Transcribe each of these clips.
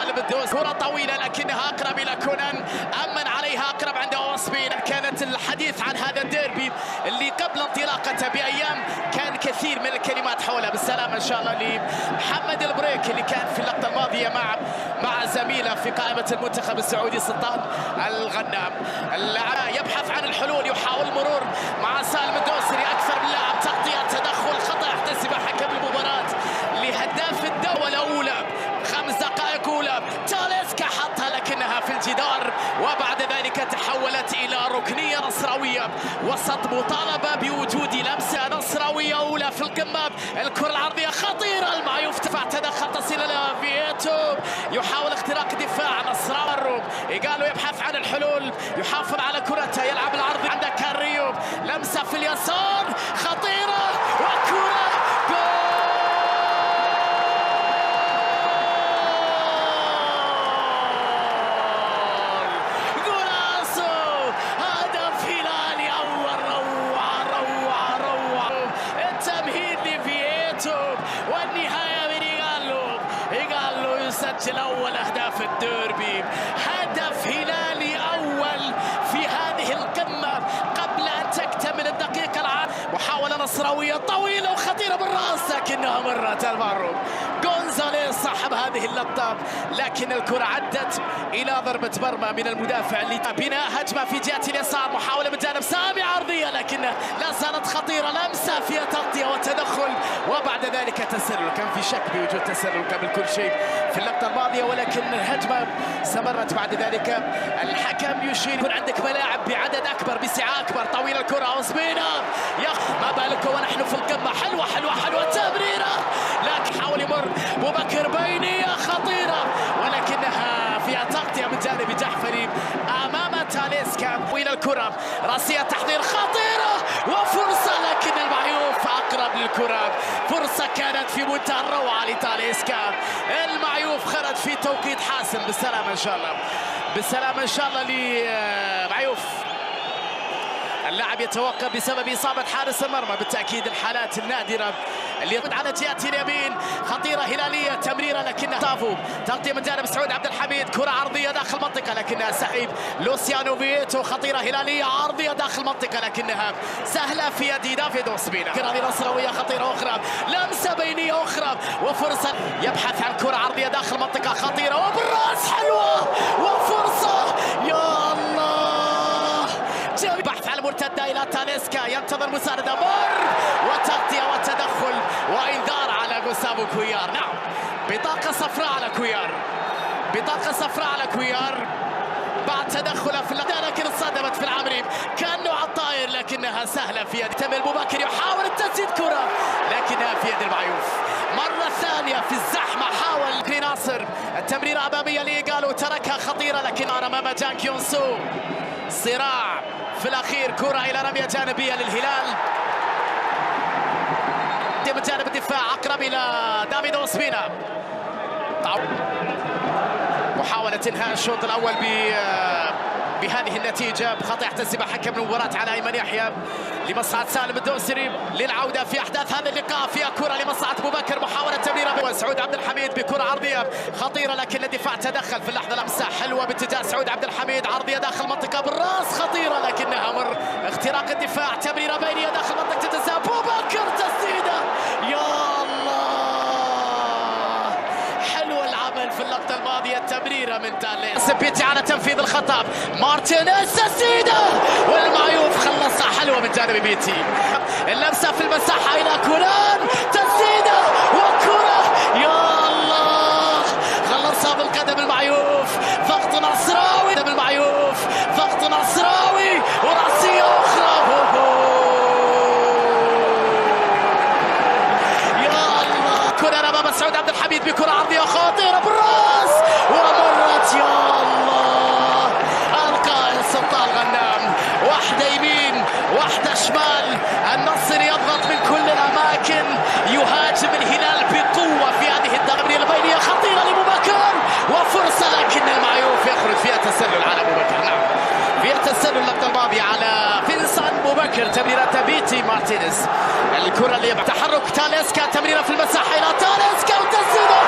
سالم الدوس. كرة طويلة لكنها أقرب إلى كونان، أمن عليها أقرب عند أوسبين. كانت الحديث عن هذا الديربي اللي قبل انطلاقته بأيام كان كثير من الكلمات حوله. بالسلامة إن شاء الله لمحمد البريك اللي كان في اللقطة الماضية مع زميله في قائمة المنتخب السعودي سلطان الغنام. اللاعب يبحث عن الحلول، يحاول المرور مع سالم الدوسري. أكثر من لاعب تغطية، تدخل، خطأ يحتسب حكم المباراة لهداف الدورة الأولى. 5 دقائق أولى تاليسكا حطها لكنها في الجدار، وبعد ذلك تحولت إلى ركنية نصراوية. وسط مطالبة بوجود لمسة نصراوية أولى في القمة. الكرة العرضية خطيرة، المعيوف تدخل تصل إلى فييتو، يحاول اختراق دفاع نصراوي. إيجالو يبحث عن الحلول، يحافظ على كرته، يلعب العرض عند كاريو، لمسة في اليسار خطيرة وكرة جول. والنهاية من إيجالو يسجل أول أهداف الديربي. هدف هلالي أول في هذه القمة قبل أن تكتمل الدقيقة محاولة نصراوية طويلة وخطيرة بالرأس لكنها مرت المعروف. غونزاليز صاحب هذه اللقطة، لكن الكرة عدت إلى ضربة مرمى من المدافع اللي بناء هجمة في جهة اليسار. محاولة من جانب سامي عرضية لكنها لا زالت خطيرة، لمسة فيها تغطية وتدخل وبعد ذلك تسلل. كان في شك بوجود تسلل قبل كل شيء في اللقطة الماضية، ولكن الهجمة استمرت بعد ذلك. الحكم يشير يكون عندك ملاعب بعدد أكبر بسعة أكبر. طويل الكرة أوسبينا، ما بالك ونحن في القمة. حلوة حلوة حلوة تمريرة، لكن حاول يمر بوبكر، بينية خطيرة ولكنها فيها تغطية من جانب جحفري أمام تاليسكا. طويل الكرة راسية تحضير خطيرة وفرصة، لكن المعيوف أقرب للكرة. فرصة كانت في منتهى الروعة لتاليسكا. المعيوف خرج في توقيت حاسم. بالسلامة إن شاء الله، بالسلامة إن شاء الله لمعيوف. اللاعب يتوقف بسبب إصابة حارس المرمى. بالتأكيد الحالات النادرة اللي يطلع على جهة اليمين. خطيرة هلالية، تمريرة لكنها طافو. تغطية من جانب سعود عبد الحميد، كرة عرضية داخل منطقة لكنها سحيب لوسيانو فييتو. خطيرة هلالية عرضية داخل منطقة لكنها سهلة في يد دافيد أوسبينا. كرة نصراوية خطيرة أخرى، لمسة بينية أخرى وفرصة. يبحث عن كرة عرضية داخل منطقة خطيرة وبالراس حلوة وفرصة. يا الله، بحث على المرتدة إلى تاليسكا، ينتظر مساندة، مر وتغطية وتدخل وإنذار على غوسافو كويار. نعم، بطاقة صفراء على كويار، بطاقة صفراء على كويار بعد تدخله في اللقطة، لكن اصطدمت في العمري. كان نوع الطائر لكنها سهلة في يد تمل بوبكر، يحاول التسديد كرة لكنها في يد المعيوف. مرة ثانية في الزحمة حاول ناصر التمريرة أمامية لإيجالو، تركها خطيرة لكن أمام جان كيونسو. صراع في الأخير، كرة إلى رمية جانبية للهلال من جانب الدفاع، أقرب إلى دافيد أوسبينا. محاولة إنهاء الشوط الأول بهذه النتيجة بخطأ يحتسب حكم المباراة على أيمن يحيى لمصلحة سالم الدوسري للعودة في أحداث هذا اللقاء. فيها كرة لمصلحة بوبكر، محاولة تمريرة سعود عبد الحميد بكرة عرضية خطيرة لكن الدفاع تدخل في اللحظة. لمسة حلوة باتجاه سعود عبد الحميد، عرضية داخل منطقة بالراس خطيرة لكنها مر. اختراق الدفاع، تمريرة بينية داخل منطقة التسديد، بوبكر تسديدة. يا في اللقطة الماضية تمريرة من تاليس بيتي على تنفيذ الخطأ. مارتينيز تسديدة والمعيوف خلصها حلوة من جانب بيتي. اللمسة في المساحة إلى كولان، تسديدة وكرة. يا الله، خلصها بالقدم المعيوف. ضغط نصراوي بالمعيوف، ضغط نصراوي ورأسية أخرى. سعود عبد الحميد بكرة عرضية خطيرة بالراس ومرت. يا الله، القائد سلطان غنام، واحدة يمين واحدة شمال. النصر يضغط من كل الأماكن، يهاجم الهلال بقوة في هذه التمريرة البينية خطيرة لبوبكر وفرصة لكن المعيوف يخرج فيها تسلل على بوبكر. نعم، فيها تسلل اللقطة الماضية على فينسان بوبكر. تمريرة بيتي مارتينيز، الكرة اللي تحرك تاليسكا، تمريرة في المساحة إلى تاليسكا وتسديده.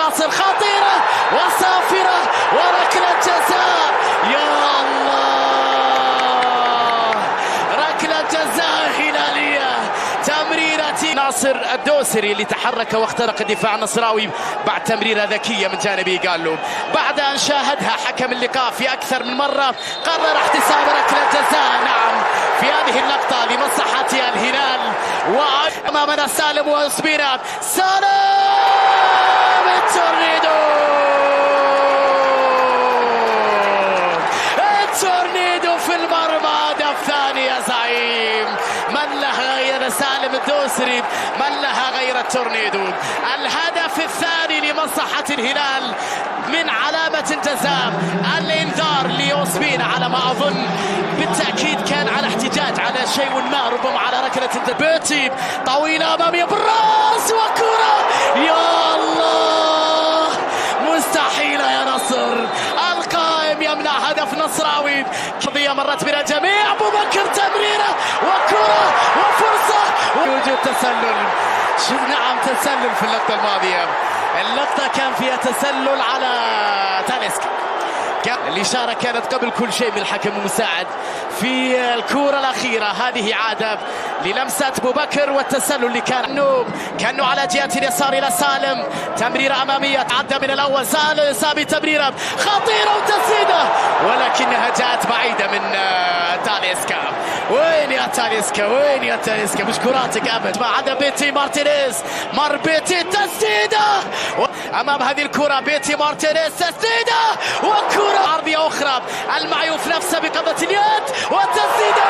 ناصر خطيرة وصافرة وركلة جزاء. يا الله، ركلة جزاء هلالية، تمريرة ناصر الدوسري اللي تحرك واخترق الدفاع النصراوي بعد تمريرة ذكية من جانبي قالوا. بعد أن شاهدها حكم اللقاء في أكثر من مرة قرر احتساب ركلة جزاء. نعم، في هذه اللقطة لمصلحة الهلال. وأمامنا سالم وأسبيرة، سالم التورنيدو، التورنيدو في المرمى، هدف ثاني يا زعيم. من لها غير سالم الدوسري، من لها غير التورنيدو. الهدف الثاني لمصلحة الهلال من علامة جزاء. الانذار لأوسبينا على ما أظن، بالتأكيد كان على احتجاج على شيء ما، ربما على ركلة بيتي طويلة أمامية بالراس وكرة. يا الله، مستحيلة يا نصر. القائم يمنع هدف نصراوي. قضية مرت بنا الجميع، أبو بكر تمريرة وكرة وفرصة ووجود تسلل. شوف، نعم، تسلل في اللقطة الماضية. اللقطة كان فيها تسلل على تاليسكا. الإشارة كانت قبل كل شيء من الحكم المساعد في الكرة الأخيرة. هذه عادة للمسة أبو بكر والتسلل اللي كانوا على جهة اليسار إلى سالم. تمريرة أمامية تعدى من الأول، سالم سامي تمريرة خطيرة وتسديدة، ولكنها جاءت بعيدة من تاليسكا. وين يا تاليسكا، وين يا تاليسكا، مش كراتك أبد. ما عدا بيتي مارتينيز، مر بيتي تسديدة أمام هذه الكرة. بيتي مارتينيز تسديدة وكرة عرضية أخرى. المعيوف نفسه بقبضة اليد والتسديدة.